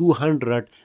200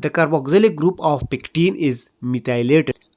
The carboxylic group of pectin is methylated۔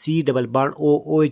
COOH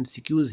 MCQs